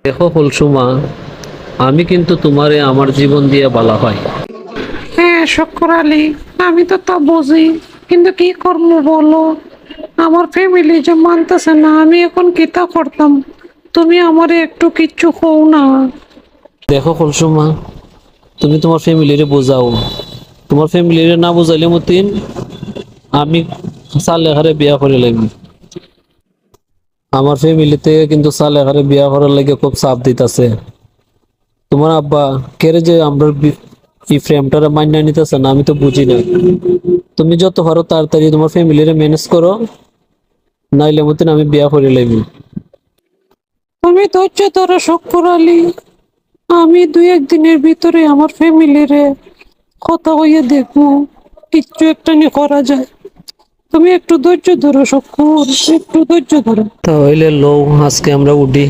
দেখো কুলসুমা, আমি কিন্তু তোমারে আমার জীবন দিয়ে বলা হয়। হ্যাঁ শুক্র আলী, আমি তো তা বুঝি, কিন্তু কি করবো বলো? আমার ফ্যামিলি যে মানতেছে না, আমি এখন কিতা করতাম? তুমি আমারে একটু কিচ্ছু কও না। দেখো কুলসুমা, তুমি তোমার ফ্যামিলিরে বোঝাও। তোমার ফ্যামিলিরে না বোঝাইলে মতিন আমি সালেহারে বিয়া করে লাগবে। আমার ফ্যামিলিতে কিন্তু সালেহারে বিয়া করার লাগে খুব চাপ দিতেছে। তোমার আব্বা কেরে যে আমরা এই ফ্রেমটারে মাইনা নিতেছে না, আমি তো বুঝি না। তুমি যত পারো তাড়াতাড়ি তোমার ফ্যামিলিরে ম্যানেজ করো, নাইলে মতিন আমি বিয়া করে লাগবে। তুমি ধৈর্য ধরো শুক্র আলী, আমি দুই একদিনের ভিতরে আমার ফ্যামিলিরে কথা হইয়ে দেখবো, কিচ্ছু একটা নিয়ে করা যায়। তুমি একটু ধৈর্য ধরো শুক্র, একটু ধৈর্য ধরো। তাহলে লও, আজকে আমরা উঠি।